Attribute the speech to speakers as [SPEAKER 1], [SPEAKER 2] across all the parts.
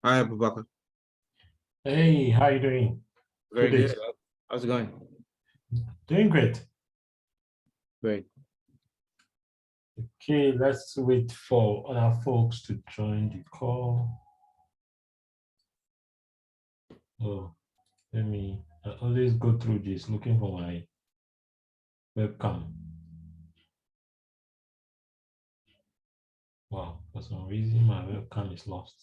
[SPEAKER 1] Hi, Abubakar.
[SPEAKER 2] Hey, how you doing?
[SPEAKER 1] Very
[SPEAKER 2] Good day.
[SPEAKER 1] good. How's it going?
[SPEAKER 2] Doing great.
[SPEAKER 1] Great.
[SPEAKER 2] Okay, let's wait for other folks to join the call. Oh, I always go through this looking for my webcam. Wow, for some reason my webcam is lost.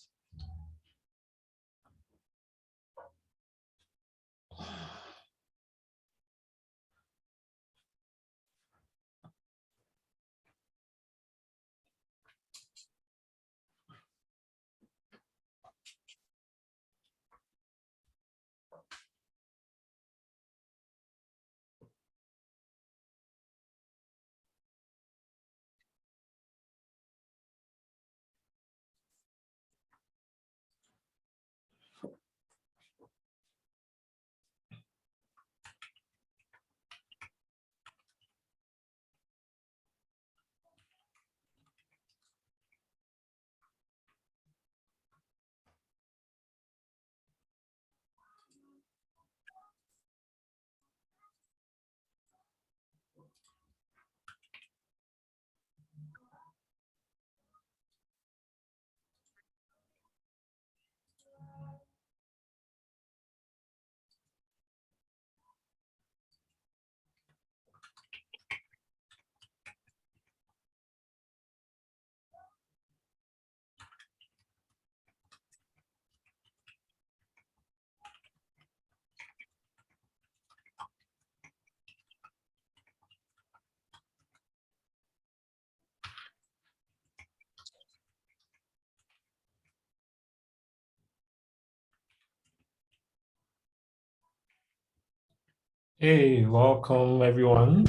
[SPEAKER 2] Hey, welcome everyone.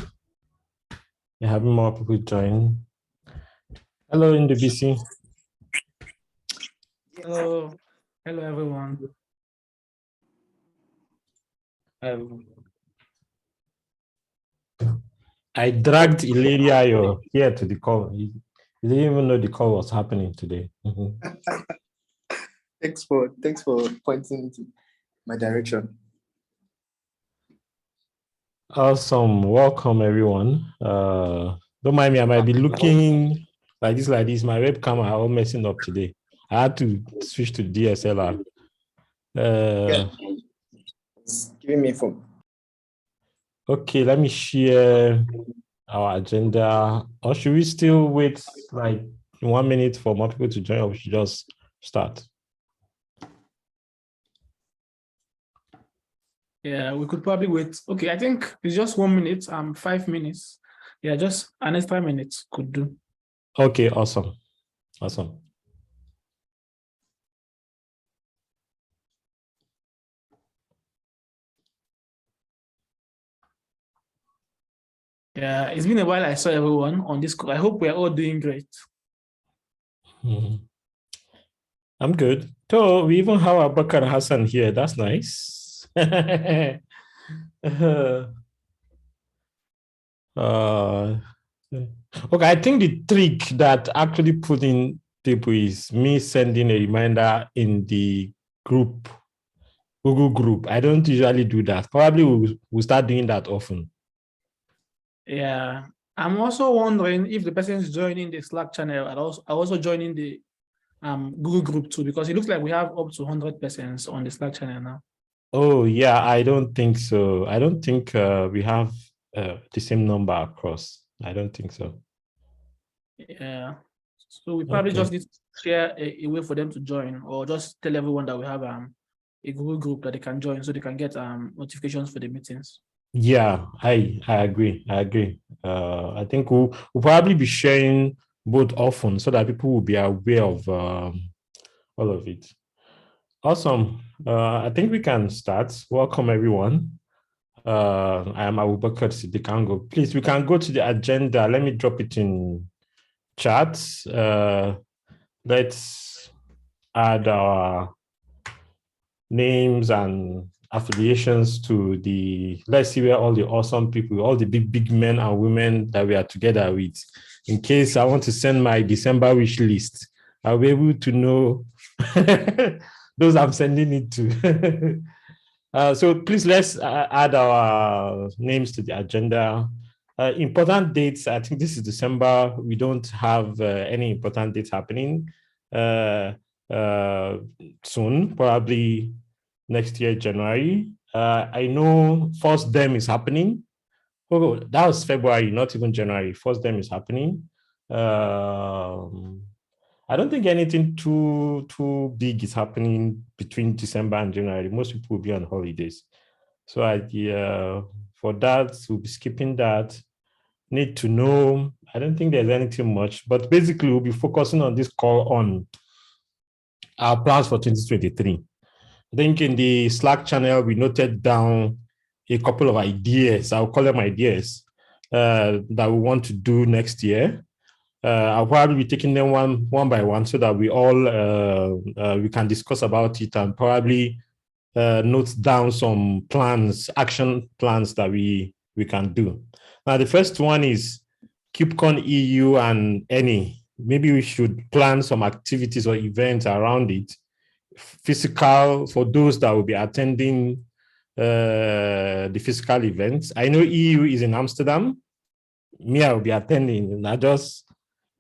[SPEAKER 2] We're having more people join. Hello, NDBC.
[SPEAKER 3] Hello, hello everyone.
[SPEAKER 2] I dragged Ilaria here to the call. He didn't even know the call was happening today.
[SPEAKER 4] Thanks for pointing to my direction.
[SPEAKER 2] Awesome. Welcome, everyone. Don't mind me. I might be looking like this. My webcam are all messing up today. I had to switch to DSLR.
[SPEAKER 4] It's giving me phone.
[SPEAKER 2] Okay, let me share our agenda. Or should we still wait like 1 minute for more people to join, or we should just start?
[SPEAKER 3] Yeah, we could probably wait. Okay, I think it's just 1 minute, 5 minutes. Yeah, just an extra minute could do.
[SPEAKER 2] Okay, awesome. Awesome.
[SPEAKER 3] Yeah, it's been a while I saw everyone on this call. I hope we're all doing great.
[SPEAKER 2] I'm good. So we even have Abubakar Hassan here. That's nice. Okay, I think the trick that actually put in people is me sending a reminder in the group, Google group. I don't usually do that. Probably we'll start doing that often.
[SPEAKER 3] Yeah, I'm also wondering if the person is joining the Slack channel and also joining the Google group too, because it looks like we have up to 100 persons on the Slack channel now.
[SPEAKER 2] Oh yeah, I don't think so. I don't think we have the same number across. I don't think so.
[SPEAKER 3] Yeah, so we probably just need to share a way for them to join, or just tell everyone that we have a Google group that they can join so they can get notifications for the meetings.
[SPEAKER 2] Yeah, I agree. I think we'll probably be sharing both often so that people will be aware of all of it. Awesome. I think we can start. Welcome everyone. I am Abubakar Sidikango. Please, we can go to the agenda. Let me drop it in chat. Let's add our names and affiliations to let's see where all the awesome people, all the big men and women that we are together with. In case I want to send my December wish list, I'll be able to know those I'm sending it to. So please let's add our names to the agenda. Important dates, I think this is December. We don't have any important dates happening soon, probably next year, January. I know first dem is happening. Oh, that was February, not even January. First dem is happening. I don't think anything too big is happening between December and January. Most people will be on holidays. So for that, we'll be skipping that. Need to know. I don't think there's anything much, but basically we'll be focusing on this call on our plans for 2023. I think in the Slack channel, we noted down a couple of ideas. I'll call them ideas that we want to do next year. I'll probably be taking them one by one so that we all we can discuss about it and probably note down some plans, action plans that we can do. Now, the first one is KubeCon EU and any. Maybe we should plan some activities or events around it. Physical, for those that will be attending the physical events. I know EU is in Amsterdam. Me, I will be attending, and I just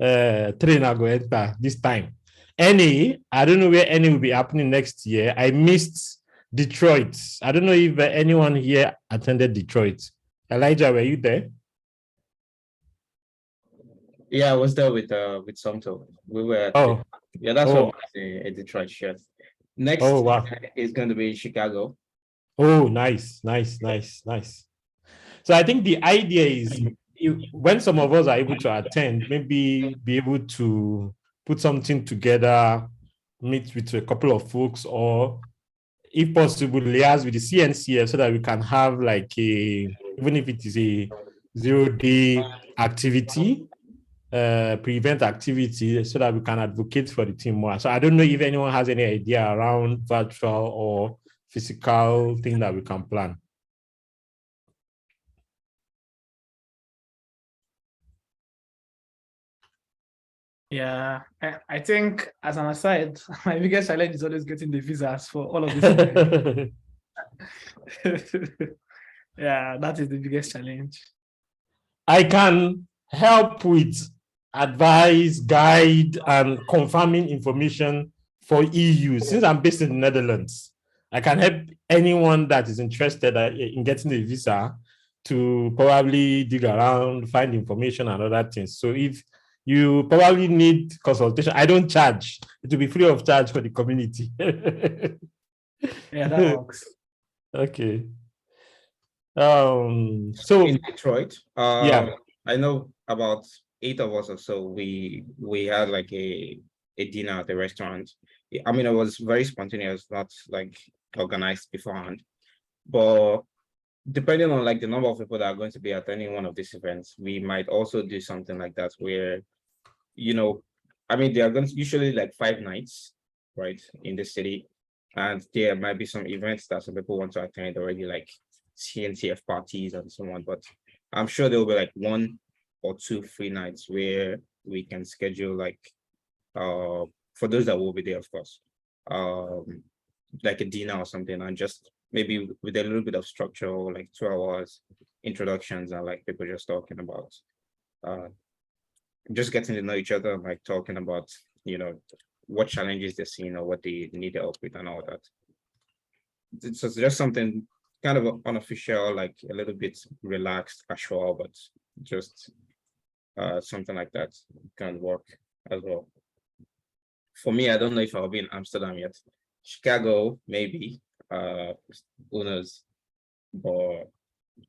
[SPEAKER 2] train I go enter this time. Any, I don't know where any will be happening next year. I missed Detroit. I don't know if anyone here attended Detroit. Elijah, were you there?
[SPEAKER 1] Yeah, I was there with Somto. We were.
[SPEAKER 2] Oh,
[SPEAKER 1] Yeah, that's
[SPEAKER 2] Oh.
[SPEAKER 1] what a Detroit shirt. Next
[SPEAKER 2] Oh, wow.
[SPEAKER 1] is going to be Chicago.
[SPEAKER 2] Oh, nice. So I think the idea is when some of us are able to attend, maybe be able to put something together, meet with a couple of folks, or if possible, liaise with the CNCF so that we can have like even if it is a 0-day activity, prevent activity so that we can advocate for the team more. So I don't know if anyone has any idea around virtual or physical thing that we can plan.
[SPEAKER 3] Yeah, I think as an aside, my biggest challenge is always getting the visas for all of this. Yeah, that is the biggest challenge.
[SPEAKER 2] I can help with advice, guide, and confirming information for EU. Since I'm based in the Netherlands, I can help anyone that is interested in getting a visa to probably dig around, find information and other things. So if you probably need consultation, I don't charge. It will be free of charge for the community.
[SPEAKER 3] Yeah, that works.
[SPEAKER 2] Okay. So
[SPEAKER 1] In Detroit,
[SPEAKER 2] yeah.
[SPEAKER 1] I know about 8 of us or so. We had like a dinner at the restaurant. I mean, it was very spontaneous, not like organized beforehand. But depending on like the number of people that are going to be at any one of these events, we might also do something like that where, you know, I mean, they are going to usually like 5 nights, right, in the city. And there might be some events that some people want to attend already, like CNCF parties and so on. But I'm sure there will be like 1 or 2 free nights where we can schedule like, for those that will be there, of course, like a dinner or something, and just maybe with a little bit of structure, or like 2 hours introductions and like people just talking about just getting to know each other and like talking about, you know, what challenges they're seeing or what they need help with and all that. It's just something kind of unofficial, like a little bit relaxed, casual, but just something like that can work as well. For me, I don't know if I'll be in Amsterdam yet. Chicago, maybe. Who knows? But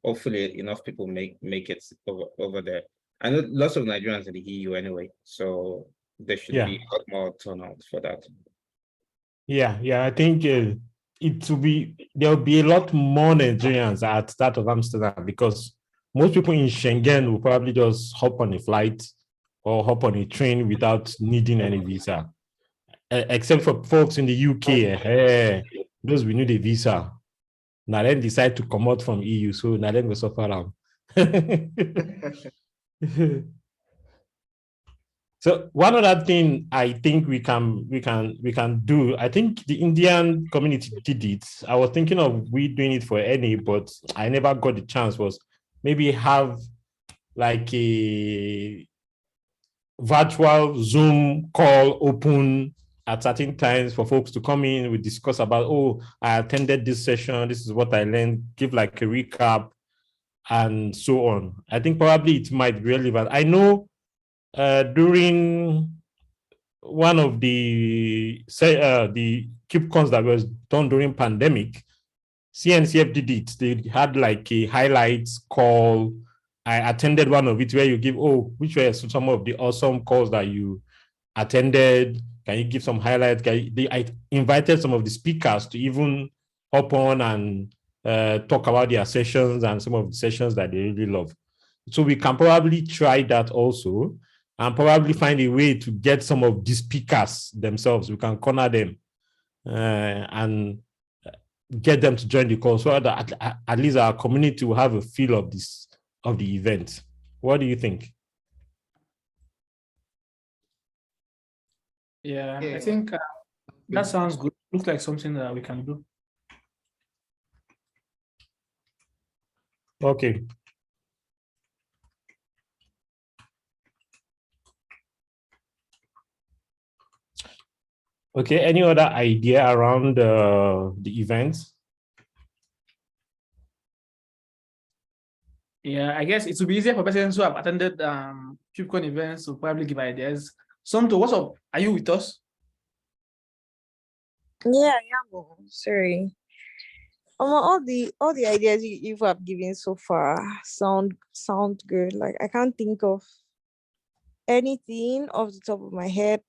[SPEAKER 1] hopefully enough people make it over there. I know lots of Nigerians in the EU anyway, so there should be a lot more turnout for that. Yeah,
[SPEAKER 2] I think there'll be a lot more Nigerians at that of Amsterdam because most people in Schengen will probably just hop on a flight or hop on a train without needing any visa. Except for folks in the UK, those we need a visa. Now then decide to come out from EU, so now then go suffer around. So one other thing I think we can do. I think the Indian community did it. I was thinking of we doing it for any, but I never got the chance. Was maybe have like a virtual Zoom call open at certain times for folks to come in. We discuss about, oh, I attended this session. This is what I learned. Give like a recap and so on. I think probably it might be relevant. I know during one of the KubeCons that was done during pandemic, CNCF did it. They had like a highlights call. I attended one of it where you give, oh, which were some of the awesome calls that you attended. Can you give some highlights? I invited some of the speakers to even hop on and talk about their sessions and some of the sessions that they really love. So we can probably try that also and probably find a way to get some of the speakers themselves. We can corner them and get them to join the call so that at least our community will have a feel of this, of the event. What do you think?
[SPEAKER 3] Yeah, I
[SPEAKER 4] Yeah.
[SPEAKER 3] think that sounds good. Looks like something that we can do.
[SPEAKER 2] Okay. Okay, any other idea around the event?
[SPEAKER 3] Yeah, I guess it would be easier for persons who have attended KubeCon events to probably give ideas. Somto, what's up? Are you with us?
[SPEAKER 5] Yeah, yeah. Sorry. All the ideas you have given so far sound good. Like I can't think of anything off the top of my head.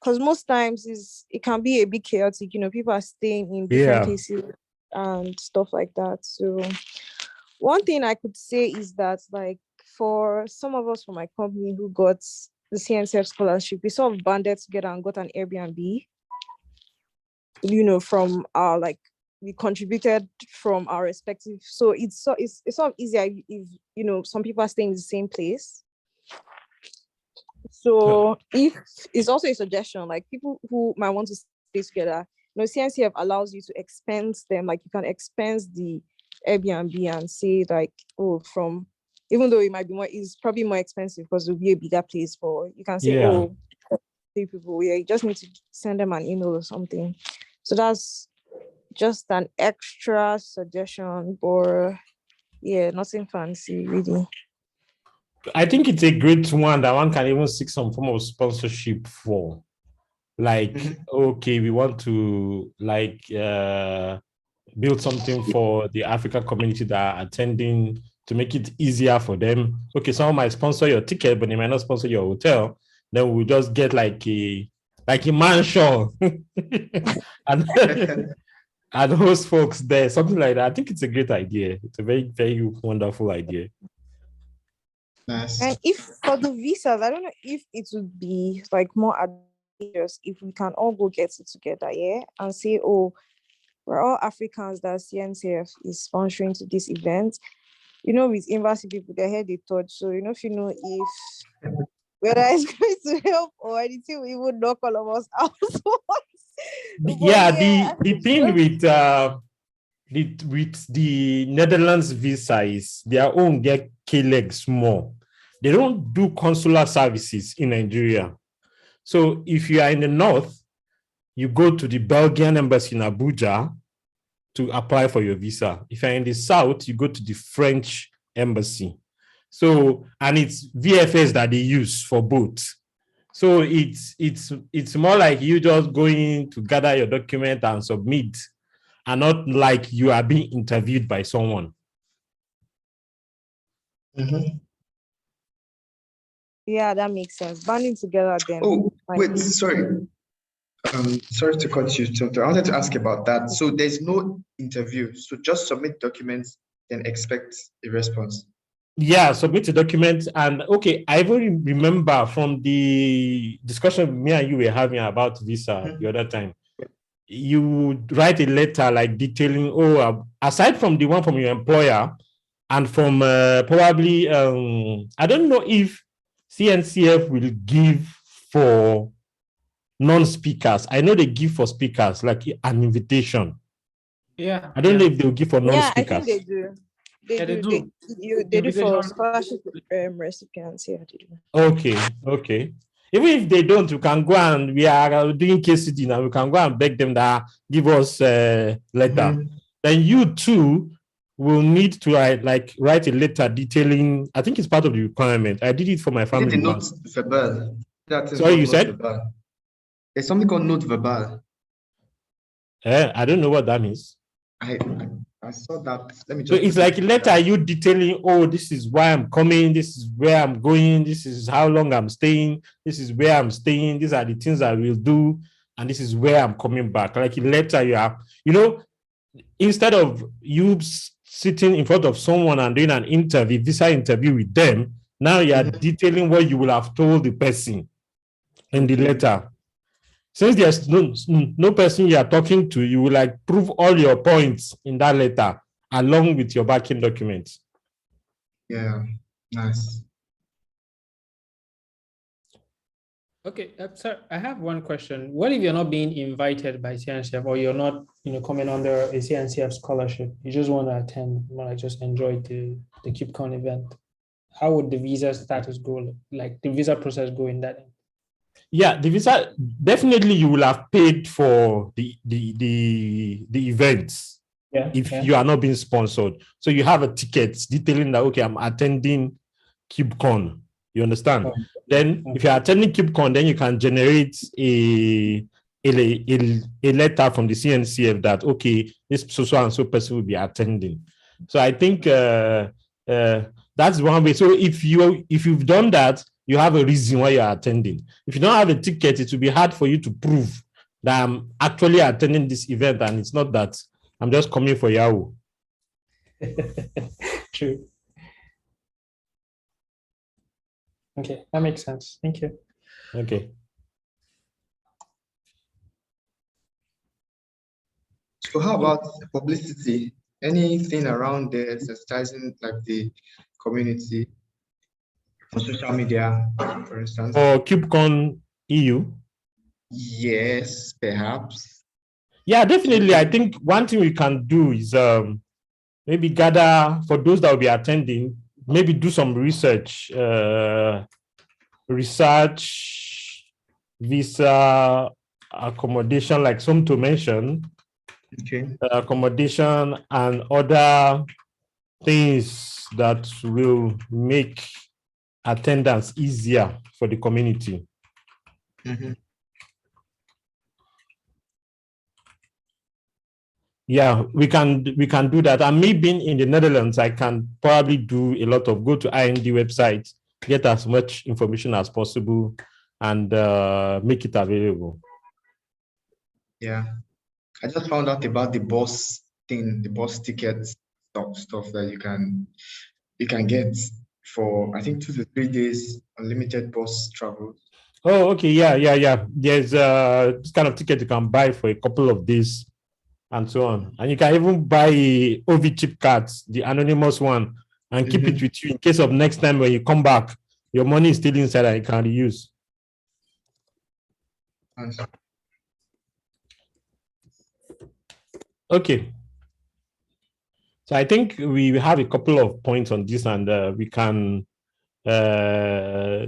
[SPEAKER 5] Because most times it can be a bit chaotic, people are staying in different
[SPEAKER 2] Yeah.
[SPEAKER 5] places and stuff like that. So one thing I could say is that, like, for some of us from my company who got the CNCF scholarship, we sort of banded together and got an Airbnb, from our, like, we contributed from our respective. So it's sort of easier if some people are staying in the same place. So if it's also a suggestion, like people who might want to stay together, CNCF allows you to expense them. Like you can expense the Airbnb and say like, oh, even though it might be it's probably more expensive because it'll be a bigger place, for you can say,
[SPEAKER 2] Yeah.
[SPEAKER 5] oh, 3 people, yeah, you just need to send them an email or something. So that's just an extra suggestion, or yeah, nothing fancy really.
[SPEAKER 2] I think it's a great one that one can even seek some form of sponsorship for. Like, okay, we want to like build something for the African community that are attending to make it easier for them. Okay, someone might sponsor your ticket, but they might not sponsor your hotel. Then we'll just get like a mansion and and host folks there, something like that. I think it's a great idea. It's a very, very wonderful idea.
[SPEAKER 4] Nice.
[SPEAKER 5] And if for the visas, I don't know if it would be like more advantageous if we can all go get it together, yeah, and say, oh, we're all Africans that CNCF is sponsoring to this event. With embassy people, they head the touch. So if whether it's going to help or anything, we would knock all of us out.
[SPEAKER 2] Yeah, the thing with the Netherlands visa is their own get K-legs more. They don't do consular services in Nigeria. So if you are in the north, you go to the Belgian embassy in Abuja to apply for your visa. If you're in the south, you go to the French embassy. So, and it's VFS that they use for both. So it's more like you just going to gather your document and submit, and not like you are being interviewed by someone.
[SPEAKER 5] Yeah, that makes sense. Banding together then.
[SPEAKER 4] Oh, wait, sorry. Sorry to cut you. So I wanted to ask about that. So there's no interview. So just submit documents and expect a response.
[SPEAKER 2] Yeah, submit a document. And okay, I even remember from the discussion me and you were having about visa the other time, you would write a letter like detailing, aside from the one from your employer and from probably, I don't know if CNCF will give for non-speakers. I know they give for speakers, like an invitation.
[SPEAKER 3] Yeah.
[SPEAKER 2] I don't know if they'll give for
[SPEAKER 5] Yeah, I think
[SPEAKER 2] non-speakers.
[SPEAKER 5] they do. They
[SPEAKER 3] Yeah, they
[SPEAKER 5] do.
[SPEAKER 3] do.
[SPEAKER 5] They do for
[SPEAKER 3] Invitation.
[SPEAKER 5] scholarship recipients. Yeah, they do.
[SPEAKER 2] Okay. Even if they don't, we can go and we are doing KCD now. We can go and beg them that give us a letter.
[SPEAKER 4] Mhm.
[SPEAKER 2] Then you too will need to write a letter detailing. I think it's part of the requirement. I did it for my
[SPEAKER 4] Is it
[SPEAKER 2] family.
[SPEAKER 4] the note verbal? That is
[SPEAKER 2] Sorry,
[SPEAKER 4] called
[SPEAKER 2] you
[SPEAKER 4] note
[SPEAKER 2] said?
[SPEAKER 4] verbal. There's something called note verbal.
[SPEAKER 2] I don't know what that means.
[SPEAKER 4] I saw that. Let me
[SPEAKER 2] So
[SPEAKER 4] just
[SPEAKER 2] it's
[SPEAKER 4] put
[SPEAKER 2] like
[SPEAKER 4] it
[SPEAKER 2] a letter
[SPEAKER 4] down.
[SPEAKER 2] you detailing, oh, this is why I'm coming, this is where I'm going, this is how long I'm staying, this is where I'm staying, these are the things I will do, and this is where I'm coming back. Like a letter you have, instead of you sitting in front of someone and doing an interview, visa interview with them, now you are
[SPEAKER 4] Mhm.
[SPEAKER 2] detailing what you will have told the person in the
[SPEAKER 4] Okay.
[SPEAKER 2] letter. Since there's no person you are talking to, you will prove all your points in that letter along with your backing documents.
[SPEAKER 4] Yeah, nice.
[SPEAKER 6] Okay, sir, I have one question. What if you're not being invited by CNCF or you're not, coming under a CNCF scholarship? You just want to attend, just enjoy the KubeCon event. How would the visa status go? Like the visa process go in that?
[SPEAKER 2] Yeah, the visa, definitely you will have paid for the events
[SPEAKER 6] Yeah.
[SPEAKER 2] if you are not being sponsored. So you have a ticket detailing that, okay, I'm attending KubeCon. You understand?
[SPEAKER 6] Oh,
[SPEAKER 2] Then if you're attending KubeCon, then you can generate a letter from the CNCF that, okay, this so and so person will be attending. So I think that's one way. So if you've done that, you have a reason why you're attending. If you don't have a ticket, it will be hard for you to prove that I'm actually attending this event, and it's not that I'm just coming for Yahoo.
[SPEAKER 6] True. Okay, that makes sense. Thank you.
[SPEAKER 2] Okay.
[SPEAKER 4] So how about publicity? Anything around there sensitizing like the community on social media, for instance?
[SPEAKER 2] For KubeCon EU?
[SPEAKER 4] Yes, perhaps.
[SPEAKER 2] Yeah, definitely. I think one thing we can do is maybe gather, for those that will be attending, maybe do some research, visa, accommodation, like some to mention,
[SPEAKER 4] Okay.
[SPEAKER 2] accommodation and other things that will make attendance easier for the community.
[SPEAKER 4] Mhm.
[SPEAKER 2] Yeah, we can do that. And me being in the Netherlands, I can probably do a lot of go to IND website, get as much information as possible, and make it available.
[SPEAKER 4] Yeah. I just found out about the bus thing, the bus tickets stuff that you can get for I think 2 to 3 days unlimited bus travel.
[SPEAKER 2] Oh, okay. Yeah. There's this kind of ticket you can buy for a couple of days and so on. And you can even buy OV chip cards, the anonymous one, and keep it with you in case of next time when you come back, your money is still inside and you can reuse.
[SPEAKER 4] Nice.
[SPEAKER 2] Okay. So I think we have a couple of points on this, and we can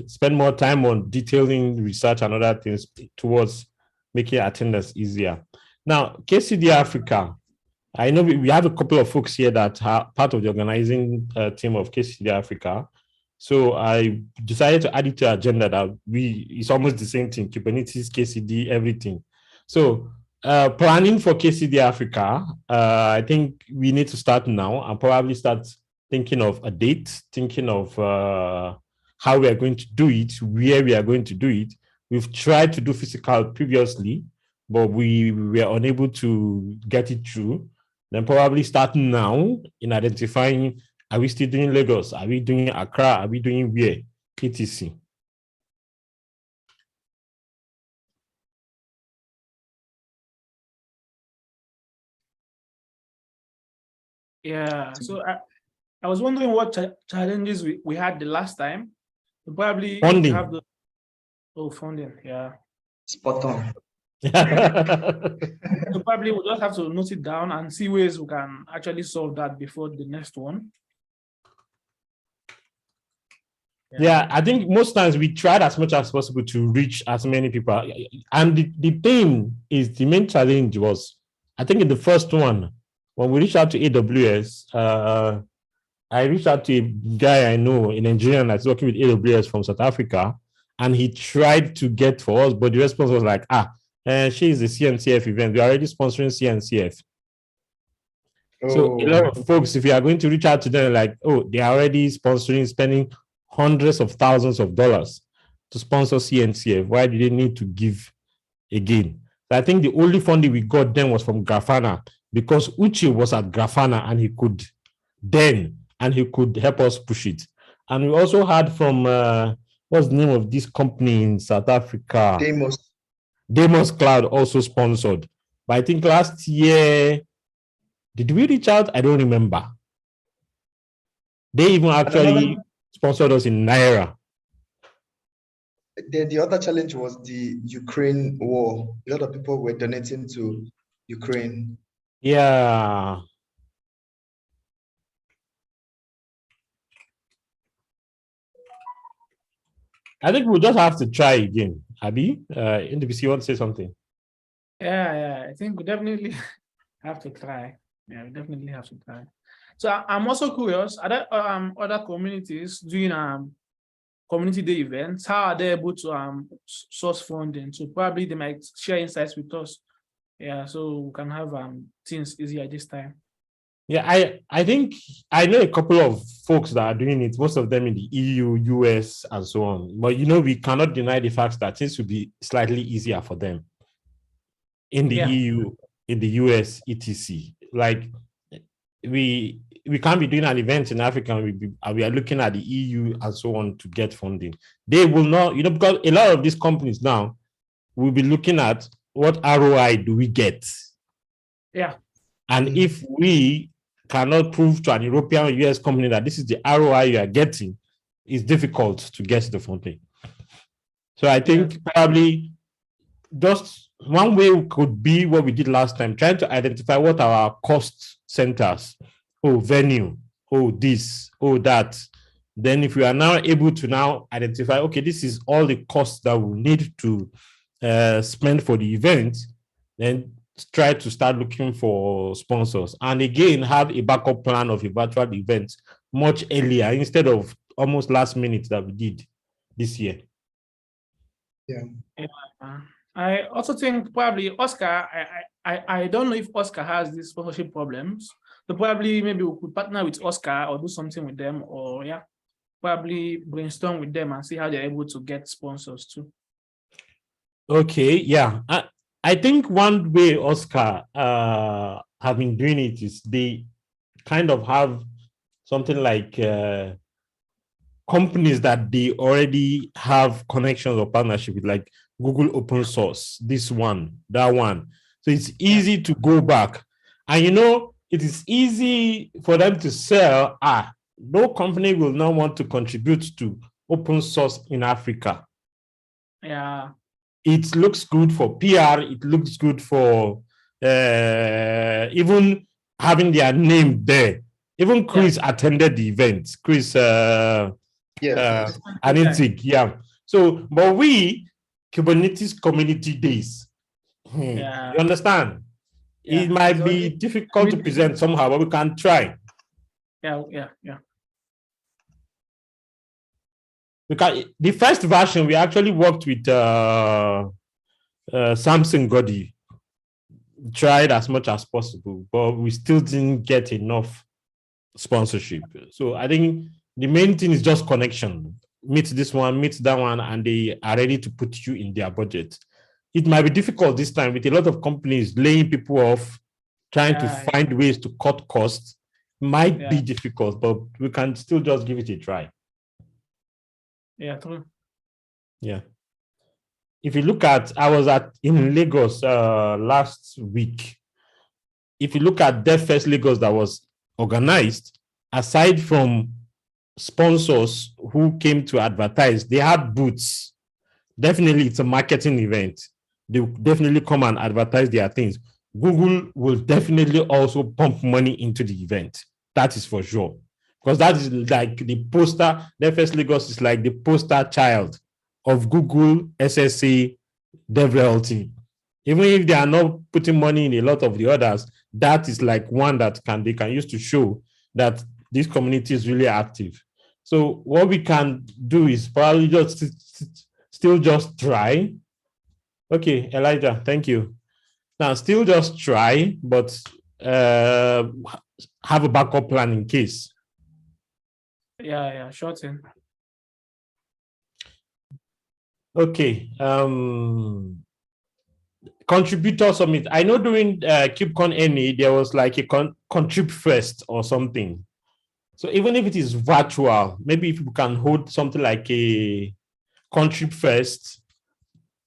[SPEAKER 2] spend more time on detailing research and other things towards making attendance easier. Now, KCD Africa, I know we have a couple of folks here that are part of the organizing team of KCD Africa. So I decided to add it to our agenda that it's almost the same thing, Kubernetes, KCD, everything. So planning for KCD Africa, I think we need to start now and probably start thinking of a date, thinking of how we are going to do it, where we are going to do it. We've tried to do physical previously, but we were unable to get it through. Then probably starting now in identifying, are we still doing Lagos? Are we doing Accra? Are we doing where? etc.
[SPEAKER 3] Yeah, so I was wondering what challenges we had the last time. So probably if
[SPEAKER 2] Funding.
[SPEAKER 3] you have the funding, yeah.
[SPEAKER 4] Spot on.
[SPEAKER 3] So probably we'll just have to note it down and see ways we can actually solve that before the next one.
[SPEAKER 2] Yeah, I think most times we tried as much as possible to reach as many people. And the thing is, the main challenge was, I think in the first one, when we reached out to AWS, I reached out to a guy I know, a Nigerian that's working with AWS from South Africa, and he tried to get for us, but the response was like, she is the CNCF event. We're already sponsoring CNCF. So a lot of folks, if you are going to reach out to them, like, oh, they are already sponsoring, spending hundreds of thousands of dollars to sponsor CNCF. Why do they need to give again? So I think the only funding we got then was from Grafana, because Uche was at Grafana and he could help us push it. And we also had from what's the name of this company in South Africa? Deimos Cloud also sponsored. But I think last year, did we reach out? I don't remember. They even actually sponsored us in Naira.
[SPEAKER 4] The other challenge was the Ukraine war. A lot of people were donating to Ukraine.
[SPEAKER 2] Yeah. I think we'll just have to try again. Abi, NDPC, you want to say something?
[SPEAKER 3] Yeah, I think we definitely have to try. Yeah, we definitely have to try. So I'm also curious, are there other communities doing community day events? How are they able to source funding? So probably they might share insights with us. Yeah, so we can have things easier this time.
[SPEAKER 2] Yeah, I think I know a couple of folks that are doing it, most of them in the EU, US, and so on. But we cannot deny the fact that things will be slightly easier for them in the EU, in the US, etc. Like we can't be doing an event in Africa and we are looking at the EU and so on to get funding. They will not, because a lot of these companies now will be looking at what ROI do we get.
[SPEAKER 3] Yeah.
[SPEAKER 2] And if we cannot prove to an European or US company that this is the ROI you are getting, it's difficult to get the funding. So I think probably just one way could be what we did last time, trying to identify what are our cost centers. Oh, venue, oh, this, oh, that. Then if we are now able to now identify, okay, this is all the costs that we need to spend for the event, then try to start looking for sponsors. And again, have a backup plan of a virtual event much earlier instead of almost last minute that we did this year.
[SPEAKER 4] Yeah.
[SPEAKER 3] I also think probably Oscar, I don't know if Oscar has these sponsorship problems. So probably maybe we could partner with Oscar or do something with them, or probably brainstorm with them and see how they're able to get sponsors too.
[SPEAKER 2] Okay, yeah. I think one way Oscar have been doing it is they kind of have something like companies that they already have connections or partnership with, like Google Open Source, this one, that one. So it's easy to go back. And it is easy for them to sell. No company will not want to contribute to open source in Africa.
[SPEAKER 3] Yeah.
[SPEAKER 2] It looks good for PR. It looks good for even having their name there. Even Chris attended the event. Chris, Anitik, So, but we, Kubernetes Community Days, you understand?
[SPEAKER 3] Yeah.
[SPEAKER 2] It might be difficult to present somehow, but we can try.
[SPEAKER 3] Yeah.
[SPEAKER 2] Because the first version, we actually worked with Samson Godi, tried as much as possible, but we still didn't get enough sponsorship. So I think the main thing is just connection. Meet this one, meet that one, and they are ready to put you in their budget. It might be difficult this time with a lot of companies laying people off, trying to find ways to cut costs. Might be difficult, but we can still just give it a try.
[SPEAKER 3] Yeah, true.
[SPEAKER 2] Yeah. If you look at, I was in Lagos last week. If you look at DevFest Lagos that was organized, aside from sponsors who came to advertise, they had booths. Definitely, it's a marketing event. They will definitely come and advertise their things. Google will definitely also pump money into the event. That is for sure. Because that is like the poster, First Lagos is like the poster child of Google SSA DevRel. Even if they are not putting money in a lot of the others, that is like one that they can use to show that this community is really active. So what we can do is probably just still just try. Okay, Elijah, thank you. Now, still just try, but have a backup plan in case.
[SPEAKER 3] Yeah, sure thing.
[SPEAKER 2] Okay. Contributor summit. I know during KubeCon NA, there was like a contrib fest or something. So even if it is virtual, maybe if you can hold something like a contrib fest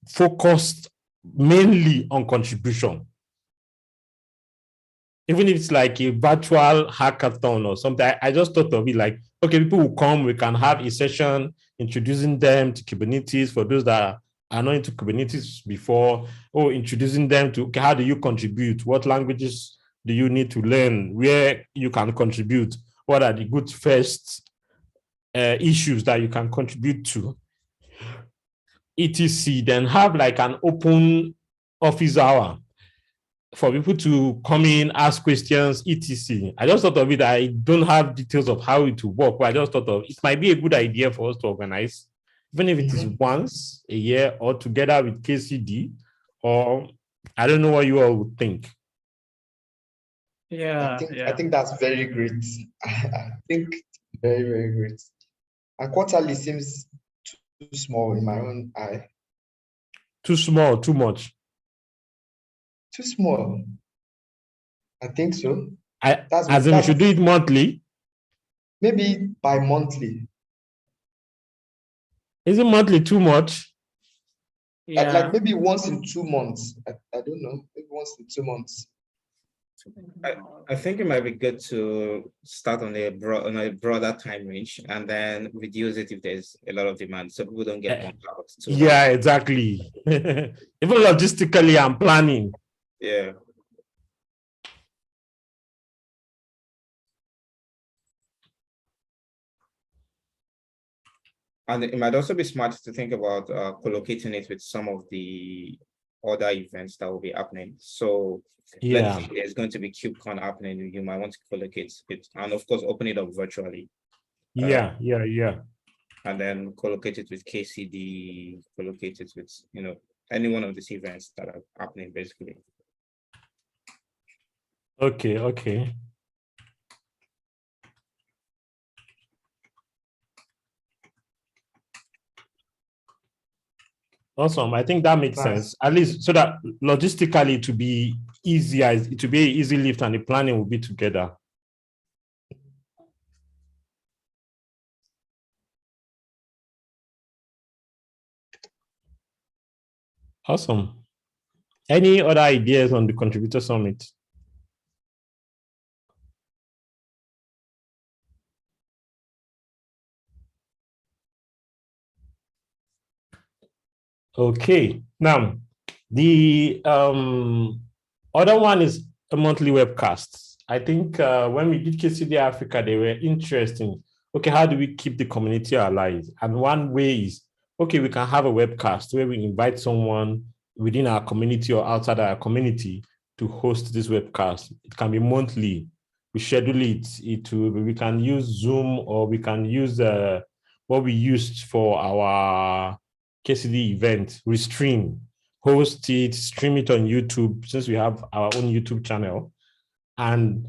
[SPEAKER 2] focused mainly on contribution. Even if it's like a virtual hackathon or something, I just thought of it like, okay, people will come, we can have a session introducing them to Kubernetes for those that are not into Kubernetes before, or introducing them to, okay, how do you contribute? What languages do you need to learn? Where you can contribute? What are the good first issues that you can contribute to? etc. Then have like an open office hour for people to come in, ask questions, etc. I just thought of it. I don't have details of how it will work, but I just thought of it might be a good idea for us to organize, even if it is once a year or together with KCD, or I don't know what you all would think.
[SPEAKER 3] Yeah,
[SPEAKER 4] I think that's very great. I think very, very great. And quarterly seems too small in my own eye.
[SPEAKER 2] Too small, too much.
[SPEAKER 4] Too small. I think so.
[SPEAKER 2] As in we should do it monthly.
[SPEAKER 4] Maybe bi-monthly.
[SPEAKER 2] Is it monthly too much?
[SPEAKER 3] yeah.
[SPEAKER 4] Like maybe once in 2 months. I don't know. Maybe once in 2 months.
[SPEAKER 1] I think it might be good to start on a broader time range and then reduce it if there's a lot of demand, so people don't get bumped out.
[SPEAKER 2] Yeah, exactly. Even logistically, I'm planning.
[SPEAKER 1] Yeah. And it might also be smart to think about collocating it with some of the other events that will be happening. So let's say there's going to be KubeCon happening, you might want to collocate it, and of course open it up virtually.
[SPEAKER 2] Yeah.
[SPEAKER 1] And then collocate it with KCD, collocate it with any one of these events that are happening basically.
[SPEAKER 2] Okay. Awesome. I think that makes sense. At least so that logistically to be easier, it will be an easy lift and the planning will be together. Awesome. Any other ideas on the contributor summit? Okay, now the other one is a monthly webcast. I think when we did KCD Africa, they were interesting. Okay, how do we keep the community alive? And one way is, okay, we can have a webcast where we invite someone within our community or outside our community to host this webcast. It can be monthly. We schedule it. We can use Zoom, or we can use what we used for our KCD event. We host it, stream it on YouTube, since we have our own YouTube channel, and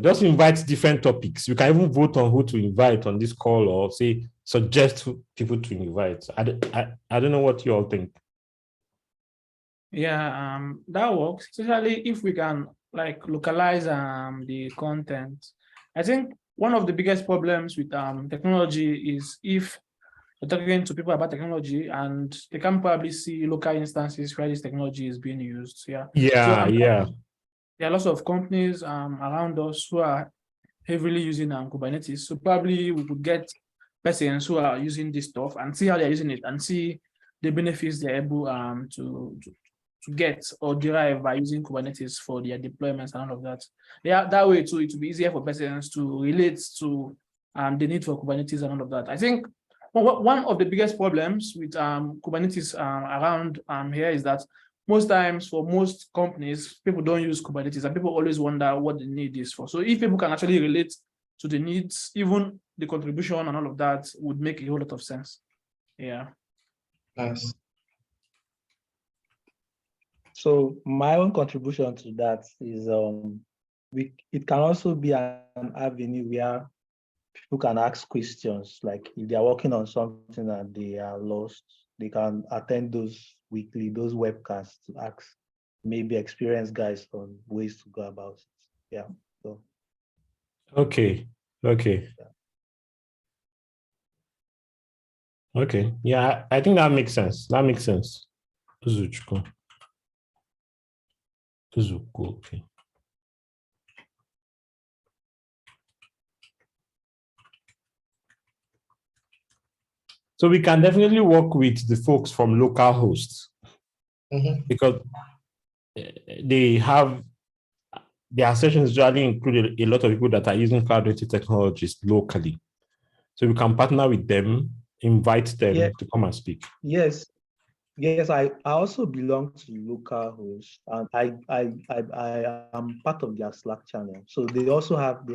[SPEAKER 2] just invite different topics. You can even vote on who to invite on this call, or say suggest people to invite. I don't know what you all think.
[SPEAKER 3] Yeah, that works, especially if we can like localize the content. I think one of the biggest problems with technology is if you're talking to people about technology and they can probably see local instances where this technology is being used.
[SPEAKER 2] Yeah.
[SPEAKER 3] There are lots of companies around us who are heavily using Kubernetes. So probably we could get persons who are using this stuff and see how they're using it and see the benefits they're able to get or derive by using Kubernetes for their deployments and all of that. Yeah, that way too, it will be easier for persons to relate to the need for Kubernetes and all of that. I think one of the biggest problems with Kubernetes around here is that most times for most companies, people don't use Kubernetes and people always wonder what the need is for. So if people can actually relate to the needs, even the contribution and all of that would make a whole lot of sense. Yeah.
[SPEAKER 4] Nice.
[SPEAKER 7] So my own contribution to that is it can also be an avenue where people can ask questions, like if they are working on something and they are lost, they can attend those webcasts to ask maybe experienced guys on ways to go about it. Yeah. So
[SPEAKER 2] Okay. Okay. Yeah, I think that makes sense. Uzuchukwu. Okay. So we can definitely work with the folks from local hosts because their sessions usually include a lot of people that are using cloud-native technologies locally. So we can partner with them, invite them to come and speak.
[SPEAKER 7] Yes, I also belong to local hosts, and I am part of their Slack channel. So they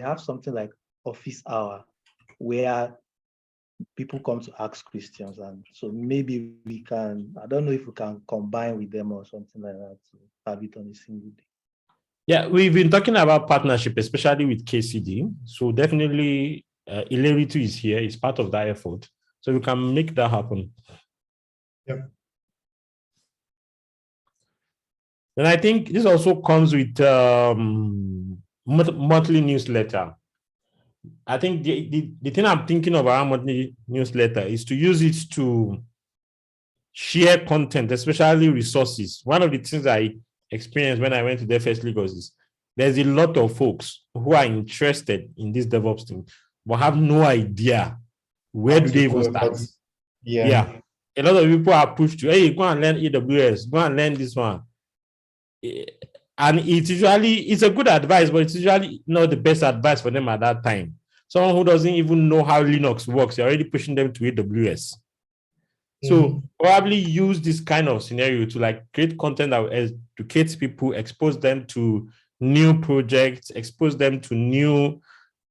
[SPEAKER 7] have something like office hour where people come to ask questions, and so maybe we can, I don't know if we can combine with them or something like that to have it on a single day.
[SPEAKER 2] Yeah, we've been talking about partnership, especially with KCD. So definitely Ileritu is here, it's part of that effort. So we can make that happen.
[SPEAKER 4] Yep.
[SPEAKER 2] And I think this also comes with monthly newsletter. I think the thing I'm thinking of around monthly newsletter is to use it to share content, especially resources. One of the things I experienced when I went to DevFest Lagos is there's a lot of folks who are interested in this DevOps thing, but have no idea where do they even start. Yeah. A lot of people are pushed to, hey, go and learn AWS, go and learn this one. And it's a good advice, but it's usually not the best advice for them at that time. Someone who doesn't even know how Linux works, you're already pushing them to AWS. So probably use this kind of scenario to like create content that will educate people, expose them to new projects, expose them to new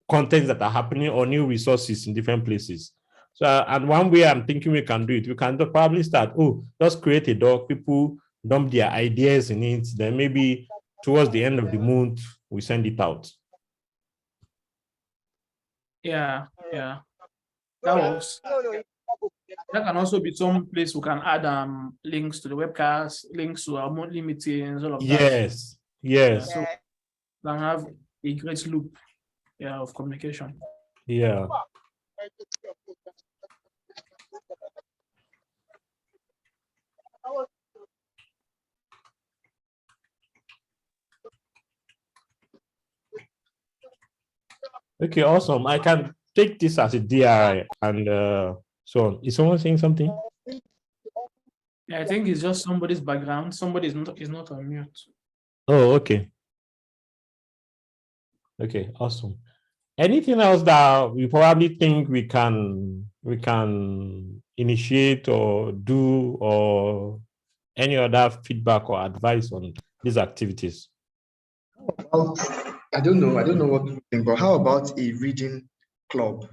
[SPEAKER 2] contents that are happening or new resources in different places. So, and one way I'm thinking we can do it, we can probably start, just create a doc, people dump their ideas in it, then maybe towards the end of the month, we send it out.
[SPEAKER 3] Yeah. That works. That can also be some place we can add links to the webcast, links to our monthly meetings, all of that.
[SPEAKER 2] Yes.
[SPEAKER 3] Yeah, so we can have a great loop of communication.
[SPEAKER 2] Yeah. Okay, awesome. I can take this as a DRI and so on. Is someone saying something?
[SPEAKER 3] Yeah, I think it's just somebody's background. Somebody is not on mute.
[SPEAKER 2] Oh, okay. Okay, awesome. Anything else that we probably think we can initiate or do, or any other feedback or advice on these activities?
[SPEAKER 4] Well, I don't know what to think, but how about a reading club?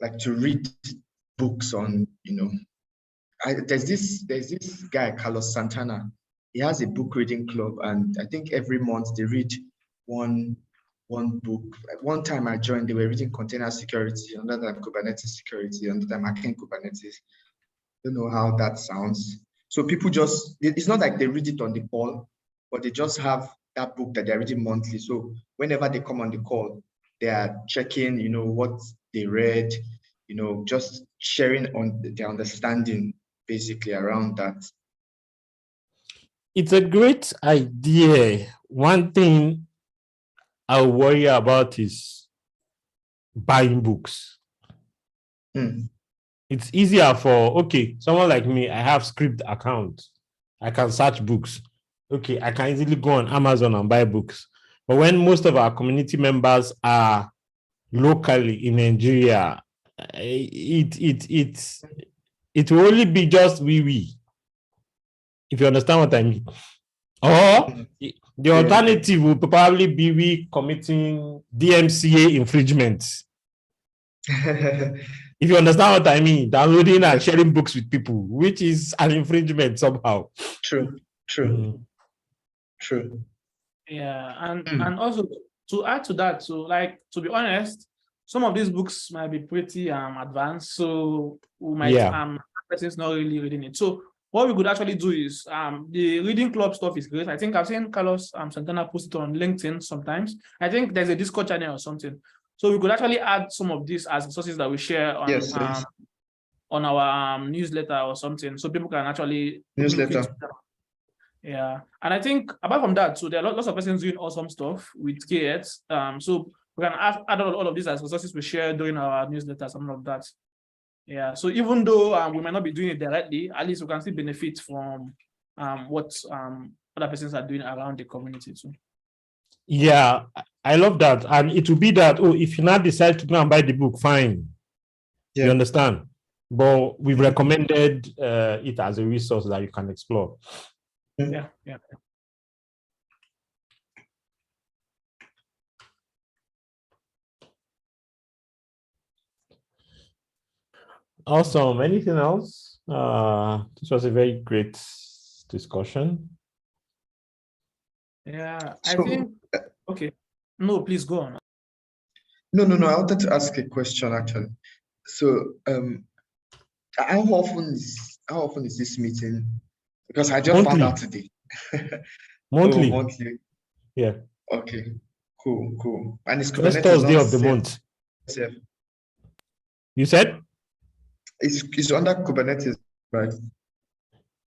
[SPEAKER 4] Like to read books on, there's this guy, Carlos Santana. He has a book reading club, and I think every month they read one book. Like one time I joined, they were reading container security, another time Kubernetes security, another time hacking Kubernetes. Don't know how that sounds. So people it's not like they read it on the call, but they just have that book that they're reading monthly. So whenever they come on the call, they are checking, what they read, just sharing on their understanding basically around that.
[SPEAKER 2] It's a great idea. One thing I worry about is buying books.
[SPEAKER 4] Hmm.
[SPEAKER 2] It's easier for, okay, someone like me, I have script account. I can search books. Okay, I can easily go on Amazon and buy books. But when most of our community members are locally in Nigeria, it will only be just we, if you understand what I mean. Or the alternative will probably be we committing DMCA infringements. If you understand what I mean, downloading and sharing books with people, which is an infringement somehow.
[SPEAKER 4] True. True.
[SPEAKER 3] Yeah, and also to add to that, so like to be honest, some of these books might be pretty advanced, so we might person's not really reading it. So what we could actually do is the reading club stuff is great. I think I've seen Carlos Santana post it on LinkedIn sometimes. I think there's a Discord channel or something. So we could actually add some of these as resources that we share on
[SPEAKER 4] Yes.
[SPEAKER 3] on our newsletter or something, so people can actually
[SPEAKER 4] Newsletter.
[SPEAKER 3] Yeah, and I think apart from that, so there are lots of persons doing awesome stuff with KX. So we can add all of these as resources we share during our newsletter, some of that. Yeah, so even though we might not be doing it directly, at least we can still benefit from what other persons are doing around the community too.
[SPEAKER 2] Yeah, I love that. And it will be that, oh, if you now decide to go and buy the book, fine.
[SPEAKER 4] Yeah.
[SPEAKER 2] You understand? But we've recommended it as a resource that you can explore.
[SPEAKER 3] Yeah.
[SPEAKER 2] Awesome. Anything else? This was a very great discussion.
[SPEAKER 3] Yeah, I
[SPEAKER 4] So,
[SPEAKER 3] think, okay. No, please go on.
[SPEAKER 4] No. I wanted to ask a question actually. So, how often is this meeting? Because I just found
[SPEAKER 2] Monthly.
[SPEAKER 4] out today.
[SPEAKER 2] Monthly.
[SPEAKER 4] Oh, monthly.
[SPEAKER 2] Yeah.
[SPEAKER 4] Okay. Cool. And it's
[SPEAKER 2] First
[SPEAKER 4] Kubernetes,
[SPEAKER 2] Thursday
[SPEAKER 4] not
[SPEAKER 2] of the month.
[SPEAKER 4] CF.
[SPEAKER 2] You said?
[SPEAKER 4] It's under Kubernetes, right?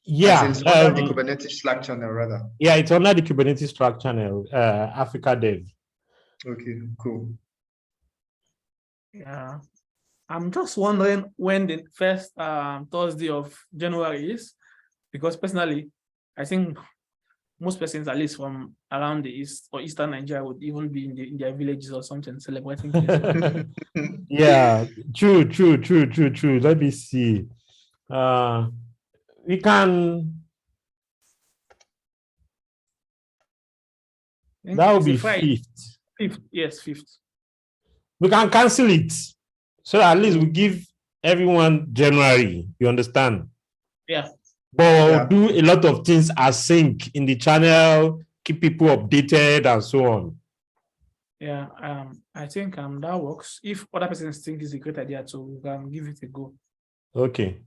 [SPEAKER 2] Yeah.
[SPEAKER 4] As in, it's under the Kubernetes Slack channel, rather.
[SPEAKER 2] Yeah, it's under the Kubernetes Slack channel, Africa Dev.
[SPEAKER 4] Okay, cool.
[SPEAKER 3] Yeah, I'm just wondering when the first Thursday of January is, because personally, I think most persons, at least from around the east or eastern Nigeria, would even be in their villages or something celebrating Christmas.
[SPEAKER 2] Yeah, true. Let me see. We can. That would be fifth.
[SPEAKER 3] Yes, fifth.
[SPEAKER 2] We can cancel it, so at least we give everyone January. You understand?
[SPEAKER 3] Yeah.
[SPEAKER 2] But we'll do a lot of things async in the channel, keep people updated and so on.
[SPEAKER 3] Yeah, I think that works. If other persons think it's a great idea, so we can give it a go.
[SPEAKER 2] Okay.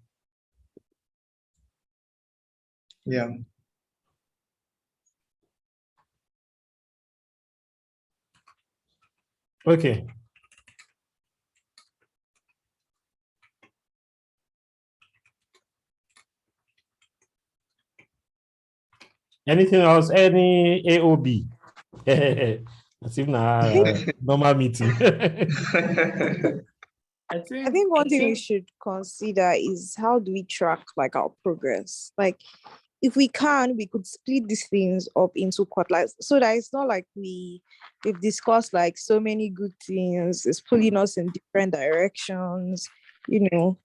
[SPEAKER 4] Yeah.
[SPEAKER 2] Okay. Anything else? Any AOB? As if now normal meeting.
[SPEAKER 3] I think
[SPEAKER 5] one thing we should consider is how do we track like our progress? Like if we can, we could split these things up into quarters so that it's not like we've discussed like so many good things, it's pulling us in different directions, you know.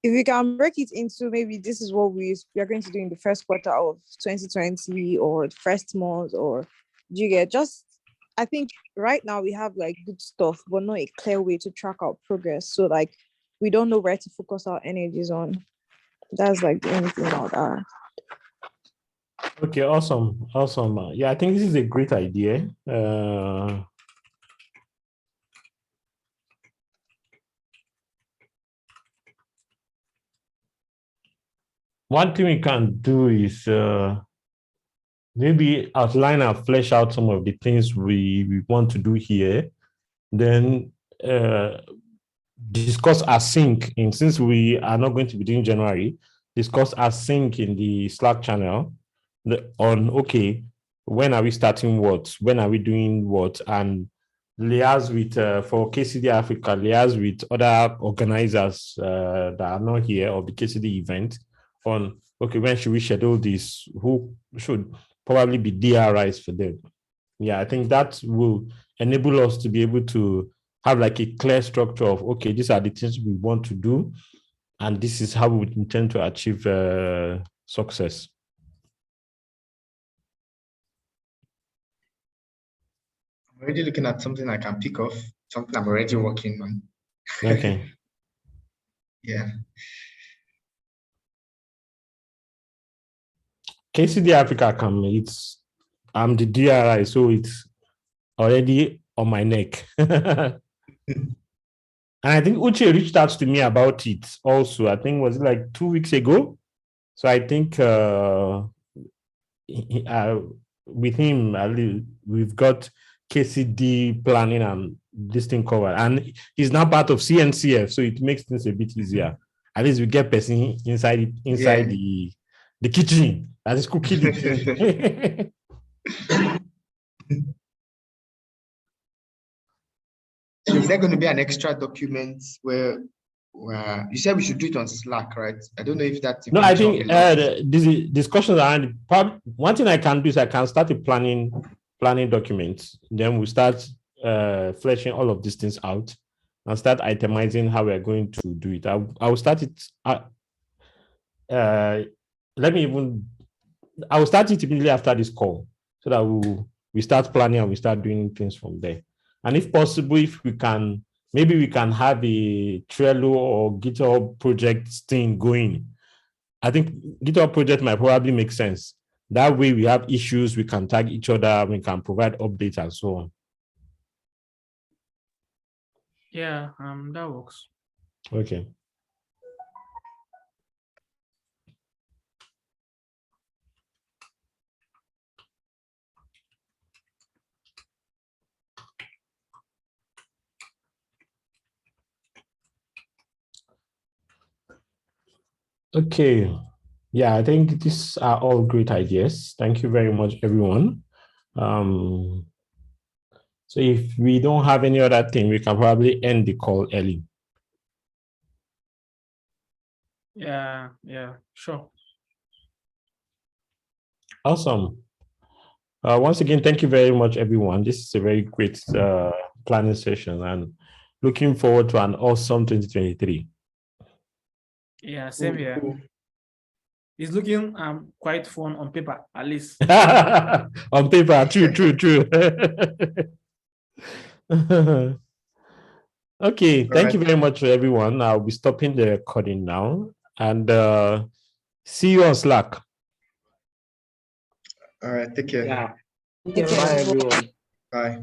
[SPEAKER 5] If we can break it into maybe this is what we are going to do in the first quarter of 2020 or the first month, or do you get just, I think right now we have like good stuff, but not a clear way to track our progress. So like we don't know where to focus our energies on. That's like the only thing about that.
[SPEAKER 2] Okay, awesome. Yeah, I think this is a great idea. One thing we can do is maybe outline and flesh out some of the things we want to do here, then discuss async, and since we are not going to be doing January, discuss async in the Slack channel on, okay, when are we starting what, when are we doing what, and liaise with for KCD Africa, liaise with other organizers that are not here of the KCD event on okay, when should we schedule this? Who should probably be DRIs for them? Yeah, I think that will enable us to be able to have like a clear structure of okay, these are the things we want to do, and this is how we intend to achieve success.
[SPEAKER 4] I'm already looking at something I can pick off, something I'm already working on.
[SPEAKER 2] Okay.
[SPEAKER 4] Yeah.
[SPEAKER 2] KCD Africa I'm the DRI, so it's already on my neck. And I think Uche reached out to me about it also. I think was it like 2 weeks ago. So I think with him, we've got KCD planning and this thing covered. And he's now part of CNCF, so it makes things a bit easier. At least we get person inside
[SPEAKER 4] Yeah.
[SPEAKER 2] the kitchen that is cooking it.
[SPEAKER 4] So is there going to be an extra document where you said we should do it on Slack, right? I don't know if that's
[SPEAKER 2] No, I
[SPEAKER 4] information
[SPEAKER 2] think these discussions around one thing I can do is I can start a planning document. Then we start fleshing all of these things out and start itemizing how we're going to do it. I will start it. I will start it immediately after this call so that we start planning and we start doing things from there. And if possible, if we can, maybe we can have a Trello or GitHub project thing going. I think GitHub project might probably make sense. That way we have issues, we can tag each other, we can provide updates and so on.
[SPEAKER 3] Yeah, that works.
[SPEAKER 2] Okay. Okay. Yeah, I think these are all great ideas. Thank you very much, everyone. So if we don't have any other thing, we can probably end the call early.
[SPEAKER 3] Yeah, sure.
[SPEAKER 2] Awesome. Once again, thank you very much, everyone. This is a very great planning session and looking forward to an awesome 2023.
[SPEAKER 3] Yeah, same here. It's looking quite fun on paper, at least.
[SPEAKER 2] On paper, true. Okay, thank you very much, everyone. I'll be stopping the recording now and see you on Slack.
[SPEAKER 4] All right, take care.
[SPEAKER 7] Yeah.
[SPEAKER 5] Okay.
[SPEAKER 7] Bye, everyone.
[SPEAKER 4] Bye.